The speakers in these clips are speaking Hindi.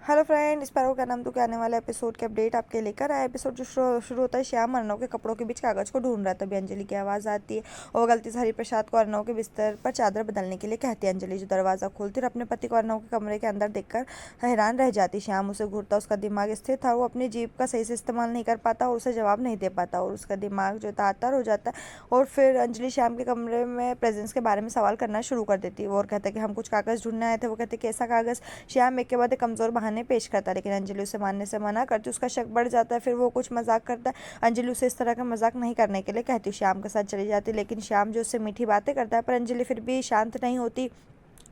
हेलो फ्रेंड, इस पैरों का नाम तो क्या आने वाला एपिसोड के अपडेट आपके लेकर आया। एपिसोड जो शुरू होता है, श्याम अर्नव के कपड़ों के बीच कागज को ढूंढ रहा है। तभी अंजलि की आवाज़ आती है और गलती से हरिप्रसाद को अर्नव के बिस्तर पर चादर बदलने के लिए कहती है। अंजलि जो दरवाज़ा खोलती और अपने पति को अर्नव के कमरे के अंदर देखकर हैरान रह जाती। श्याम उसे घूरता, उसका दिमाग स्थिर था, वो अपनी जीभ का सही से इस्तेमाल नहीं कर पाता और उसे जवाब नहीं दे पाता और उसका दिमाग जो तार हो जाता है। और फिर अंजलि श्याम के कमरे में प्रेजेंस के बारे में सवाल करना शुरू कर देती है। वो और कहता है कि हम कुछ कागज़ ढूंढने आए थे। वो कहते कैसा कागज़। श्याम एक के बाद एक कमज़ोर बहाने पेश करता है, लेकिन अंजलि उसे मानने से मना करती। उसका शक बढ़ जाता है, फिर वो कुछ मजाक करता है। अंजलि उसे इस तरह का मजाक नहीं करने के लिए कहती, श्याम के साथ चली जाती, लेकिन श्याम जो उससे मीठी बातें करता है, पर अंजलि फिर भी शांत नहीं होती।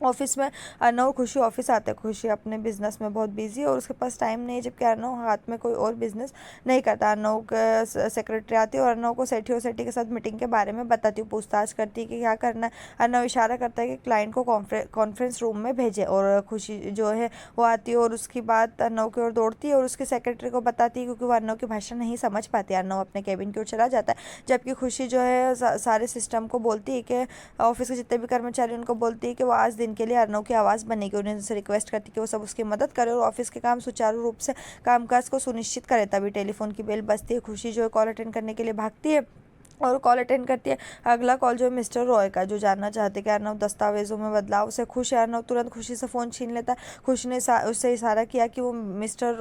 ऑफिस में अर्नव खुशी ऑफिस आते हैं। खुशी अपने बिजनेस में बहुत बिजी है और उसके पास टाइम नहीं है, जबकि अर्नव हाथ में कोई और बिजनेस नहीं करता। अर्नव के सेक्रेटरी आती है और अर्नव को सेठी और सेठी के साथ मीटिंग के बारे में बताती हूँ, पूछताछ करती है कि क्या करना है। अर्नव इशारा करता है कि क्लाइंट को कॉन्फ्रेंस रूम में भेजे और खुशी जो है वो आती है और उसकी बात अर्नव की ओर दौड़ती है और उसके सेक्रेटरी को बताती है, क्योंकि वो अर्नव की भाषा नहीं समझ पाती। अर्नव अपने केबिन की ओर चला जाता है, जबकि खुशी जो है सारे सिस्टम को बोलती है कि ऑफिस के जितने भी कर्मचारी उनको बोलती है कि वो आज दिन के लिए अर्नव की आवाज़ बनेगी। उन्हें उनसे रिक्वेस्ट करती कि वो सब उसकी मदद करे और ऑफिस के काम सुचारू रूप से कामकाज को सुनिश्चित करे। तभी टेलीफोन की बेल बजती है। खुशी जो है कॉल अटेंड करने के लिए भागती है और कॉल अटेंड करती है। अगला कॉल जो है मिस्टर रॉय का, जो जानना चाहते कि अर्नव दस्तावेजों में बदलाव से खुश है। अर्नव तुरंत खुशी से फ़ोन छीन लेता है। खुशी ने उससे इशारा किया कि वो मिस्टर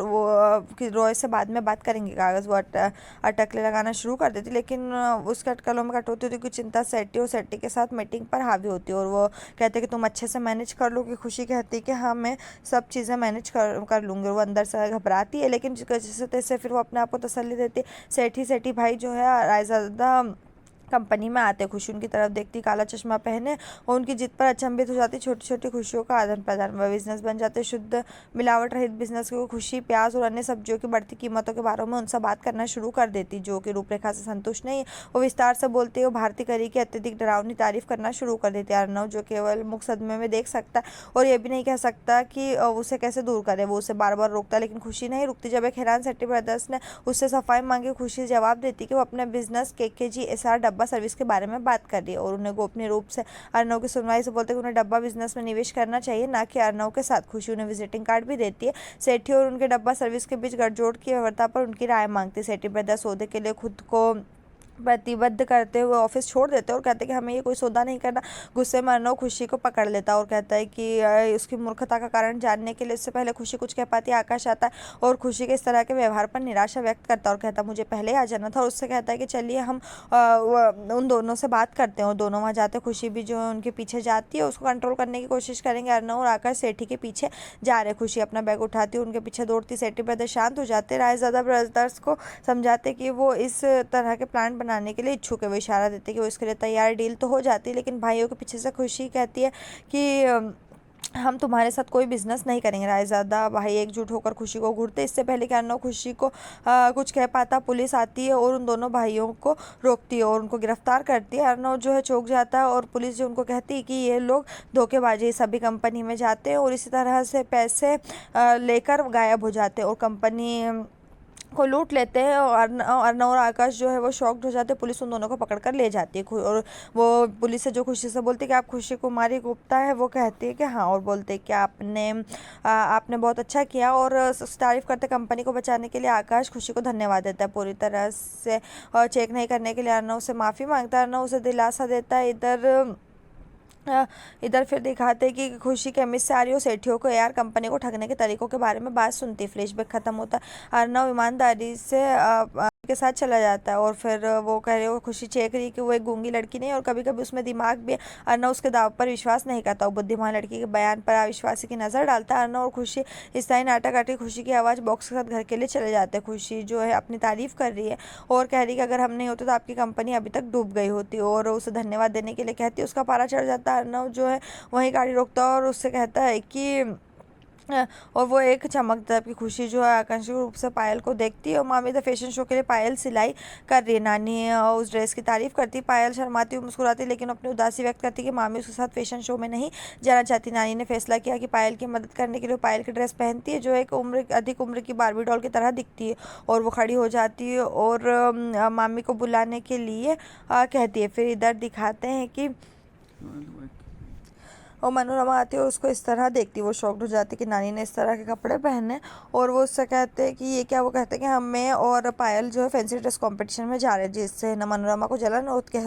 रॉय से बाद में बात करेंगे। कागज़ वो अटकले लगाना शुरू कर देती, लेकिन उसके अटकलों में कटौती होती, क्योंकि चिंता सेट्टी और सेट्टी के साथ मीटिंग पर हावी होती है और वो कहते कि तुम अच्छे से मैनेज कर लो। कि खुशी कहती है कि हाँ, मैं सब चीज़ें मैनेज कर लूँगी। वो अंदर से घबराती है, लेकिन जैसे तैसे फिर वो अपने आप को तसल्ली देती है। सेठी भाई जो है रायज़ादा कंपनी में आते। खुशी उनकी तरफ देखती, काला चश्मा पहने, और उनकी जिद पर अचंभित हो जाती। छोटी छोटी खुशियों का आदान प्रदान व बिजनेस बन जाते। शुद्ध मिलावट रहित बिजनेस को खुशी प्याज और अन्य सब्जियों की बढ़ती कीमतों के बारे में उनसे बात करना शुरू कर देती, जो कि रूपरेखा से संतुष्ट नहीं। वो विस्तार से बोलती है, वो भारतीय करी की अत्यधिक डरावनी तारीफ करना शुरू कर देती है। अर्नव जो केवल मुख सदमे में देख सकता और ये भी नहीं कह सकता कि उसे कैसे दूर करे, वो उसे बार बार रोकता, लेकिन खुशी नहीं रुकती। जब एक हैरान सेट्टी ब्रदर्स ने उससे सफाई मांगी, खुशी जवाब देती कि वो अपने बिजनेस KKG SR डब्बा सर्विस के बारे में बात कर रही है और उन्हें गोपनीय रूप से अर्नव की सुनवाई से बोलते कि उन्हें डब्बा बिजनेस में निवेश करना चाहिए, ना कि अर्नव के साथ। खुशी उन्हें विजिटिंग कार्ड भी देती है। सेठी और उनके डब्बा सर्विस के बीच गठजोड़ की व्यवस्था पर उनकी राय मांगती। सेठी ब्रदर्स सौदे के लिए खुद को प्रतिबद्ध करते हुए ऑफिस छोड़ देते हैं और कहते हैं कि हमें ये कोई सौदा नहीं करना। गुस्से में अर्नव खुशी को पकड़ लेता है और कहता है कि उसकी मूर्खता का कारण जानने के लिए इससे पहले खुशी कुछ कह पाती है, आकाश आता है और खुशी के इस तरह के व्यवहार पर निराशा व्यक्त करता है और कहता है मुझे पहले आ जाना था। और उससे कहता है कि चलिए हम उन दोनों से बात करते हैं। और दोनों वहाँ जाते हैं। खुशी भी जो है उनके पीछे जाती है, उसको कंट्रोल करने की कोशिश करेंगे। अर्नव और आकाश सेठी के पीछे जा रहे। खुशी अपना बैग उठाती है, उनके पीछे दौड़ती। सेठी ब्रदर्स शांत हो जाते। रायज़ादा ब्रदर्स को समझाते कि वो इस तरह के प्लान बनाने के लिए इच्छुक है। वो इशारा देते कि वो इसके लिए तैयार। डील तो हो जाती है, लेकिन भाइयों के पीछे से खुशी कहती है कि हम तुम्हारे साथ कोई बिजनेस नहीं करेंगे। रायज़ादा भाई एकजुट होकर खुशी को घूरते। इससे पहले कि अर्नव खुशी को कुछ कह पाता, पुलिस आती है और उन दोनों भाइयों को रोकती है और उनको गिरफ्तार करती है। अर्नव जो है चौंक जाता है और पुलिस जो उनको कहती है कि ये लोग धोखेबाजी सभी कंपनी में जाते हैं और इसी तरह से पैसे लेकर गायब हो जाते हैं और कंपनी को लूट लेते हैं। और अर्नव और आकाश जो है वो शॉक्ड हो जाते हैं। पुलिस उन दोनों को पकड़ कर ले जाती है और वो पुलिस से जो खुशी से बोलती है कि आप खुशी कुमारी गुप्ता है, वो कहती है कि हाँ, और बोलते हैं कि आपने बहुत अच्छा किया और तारीफ करते कंपनी को बचाने के लिए। आकाश खुशी को धन्यवाद देता है पूरी तरह से और चेक नहीं करने के लिए अर्नव से माफ़ी मांगता है। अर्नव उसे दिलासा देता है। इधर फिर दिखाते कि खुशी केमिस्ट से आ रही हो सेठियों को AR कंपनी को ठगने के तरीकों के बारे में बात सुनती। फ्लैशबैक खत्म होता है। अर्नव ईमानदारी से के साथ चला जाता है और फिर वो कह रहे हो खुशी चेक रही कि वो एक गूंगी लड़की नहीं और कभी कभी उसमें दिमाग भी। अर्नव उसके दाव पर विश्वास नहीं करता। वो बुद्धिमान लड़की के बयान पर अविश्वासी की नज़र डालता है। अर्नव और खुशी स्थायी नाटक आती। खुशी की आवाज़ बॉक्स के साथ घर के लिए चले जाते हैं। खुशी जो है अपनी तारीफ कर रही है और कह रही है कि अगर हम नहीं होते तो आपकी कंपनी अभी तक डूब गई होती और उसे धन्यवाद देने के लिए कहती है। उसका पारा चढ़ जाता है। अर्नव जो है वहीं गाड़ी रोकता है और उससे कहता है कि और वो एक चमकता है कि खुशी जो है आकांक्षी रूप से पायल को देखती है और मामी द फैशन शो के लिए पायल सिलाई कर रही है। नानी उस ड्रेस की तारीफ करती। पायल शर्माती हुई मुस्कुराती, लेकिन अपनी उदासी व्यक्त करती कि मामी उसके साथ फैशन शो में नहीं जाना चाहती। नानी ने फैसला किया कि पायल की मदद करने के लिए पायल की ड्रेस पहनती है, जो एक अधिक उम्र की बार्बी डॉल की तरह दिखती है और वो खड़ी हो जाती है और मामी को बुलाने के लिए कहती है। फिर इधर दिखाते हैं कि और मनोरमा आती है और उसको इस तरह देखती है, वो शॉक्ड हो जाती है कि नानी ने इस तरह के कपड़े पहने। और वो उससे कहते हैं कि ये क्या, वो कहते हैं कि हमें और पायल जो है फैंसी ड्रेस कंपटीशन में जा रहे हैं, जिससे ना मनोरमा को जलन होती है